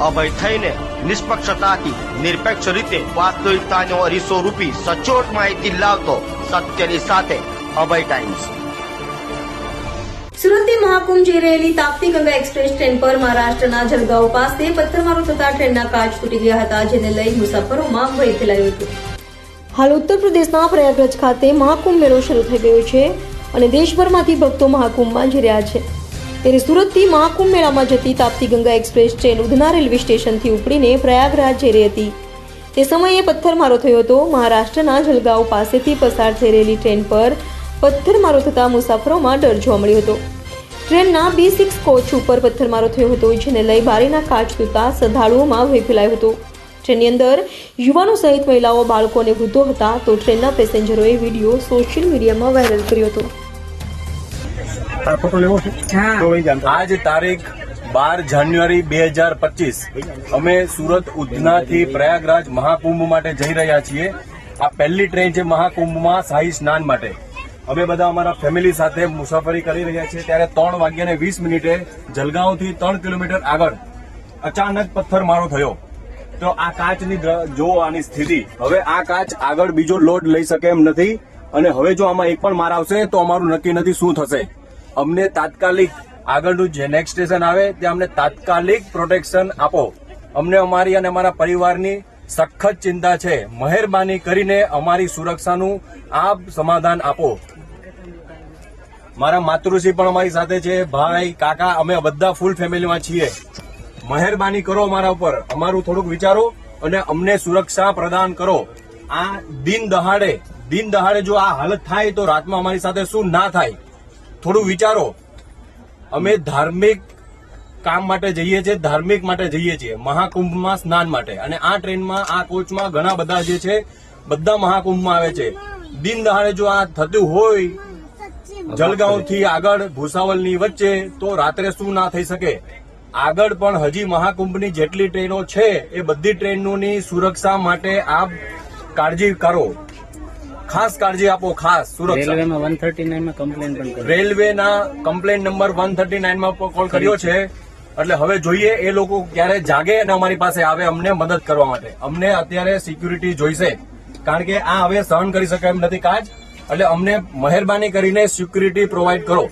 અભય થઈને નિષ્પક્ષતાથી નિરપેક્ષ રીતે વાસ્તવિકતાનો અરીસો રૂપી સચોટ માહિતી લાવતો સત્યની સાથે અભય ટાઈમ્સ। સુરતથી મહાકુંભ જઈ રહેલી તાપ્તી ગંગા એક્સપ્રેસ ટ્રેન પર મહારાષ્ટ્રના જલગાંવ પાસે પથ્થરમારો થતા ટ્રેનના કાચ તૂટી ગયા હતા, જેને લઈ મુસાફરોમાં ભય ફેલાયો હતો। હાલ ઉત્તર પ્રદેશના પ્રયાગરાજ ખાતે મહાકુંભ મેળો શરૂ થઈ ગયો છે અને દેશભરમાંથી ભક્તો મહાકુંભમાં જઈ રહ્યા છે। ત્યારે સુરતથી મહાકુંભ મેળામાં જતી Tapti Ganga express train Udhna railway સ્ટેશનથી ઉપડીને પ્રયાગરાજ જઈ રહી હતી। તે સમયે પથ્થરમારો થયો હતો। મહારાષ્ટ્રના જલગાંવ પાસેથી પસાર થઈ રહેલી ટ્રેન પર પથ્થરમારો થતા મુસાફરોમાં ડર જોવા મળ્યો હતો। ટ્રેનના B6 કોચ ઉપર પથ્થરમારો થયો હતો, જેને લઈ બારીના કાચ તૂટતા શ્રદ્ધાળુઓમાં ભય ફેલાયો હતો। ટ્રેનની અંદર યુવાનો સહિત મહિલાઓ, બાળકો અને વૃદ્ધો હતા, તો ટ્રેનના પેસેન્જરોએ વિડીયો સોશિયલ મીડિયામાં વાયરલ કર્યો હતો। आज तारीख 12 જાન્યુઆરી 2025 અમે સુરત ઉધનાથી પ્રયાગરાજ મહાકુંભ માટે જઈ રહ્યા છીએ। આ પહેલી ટ્રેન છે મહાકુંભમાં શાહી સ્નાન માટે। અમે બધા અમારા ફેમિલી સાથે મુસાફરી કરી રહ્યા છીએ। ત્યારે 3:20 જલગાંવથી 3 કિલોમીટર આગળ અચાનક પથ્થરમારો થયો। તો આ કાચની જો આની સ્થિતિ, હવે આ કાચ આગળ બીજો લોડ લઈ શકે એમ નથી અને હવે જો આમાં એક પણ માર આવશે તો અમારું નક્કી નથી શું થશે। અમને તાત્કાલિક આગળનું જે નેક્સ્ટ સ્ટેશન આવે ત્યાં અમને તાત્કાલિક પ્રોટેક્શન આપો। અમને અમારી અને અમારા પરિવારની સખત ચિંતા છે। મહેરબાની કરીને અમારી સુરક્ષાનું આપ સમાધાન આપો। મારા માતૃશ્રી પણ અમારી સાથે છે, ભાઈ, કાકા, અમે બધા ફૂલ ફેમિલીમાં છીએ। મહેરબાની કરો અમારા ઉપર, અમારું થોડુંક વિચારો અને અમને સુરક્ષા પ્રદાન કરો। આ દિન દહાડે જો આ હાલત થાય તો રાતમાં અમારી સાથે શું ના થાય, થોડું વિચારો। અમે ધાર્મિક કામ માટે જઈએ છીએ, ધાર્મિક માટે જઈએ છીએ, મહાકુંભમાં સ્નાન માટે। અને આ ટ્રેનમાં, આ કોચમાં ઘણા બધા જે છે બધા મહાકુંભમાં આવે છે। દિન દહાડે જો આ થતું હોય જલગાંવથી આગળ ભૂસાવલની વચ્ચે, તો રાત્રે શું ના થઈ શકે। આગળ પણ હજી મહાકુંભની જેટલી ટ્રેનો છે એ બધી ટ્રેનોની સુરક્ષા માટે આપ કાળજી કરો, ખાસ કાળજી આપો, ખાસ સુરક્ષા। રેલવેમાં 139 માં કમ્પ્લેન પણ કરી, રેલવેના કમ્પ્લેન નંબર 139 માં કોલ કર્યો છે। એટલે હવે જોઈએ એ લોકો ક્યારે જાગે અને અમારી પાસે આવે અમને મદદ કરવા માટે। અમને અત્યારે સિક્યુરિટી જોઈશે, કારણ કે આ હવે સહન કરી શકાય એમ નથી કાજ। એટલે અમને મહેરબાની કરીને સિક્યુરિટી પ્રોવાઈડ કરો।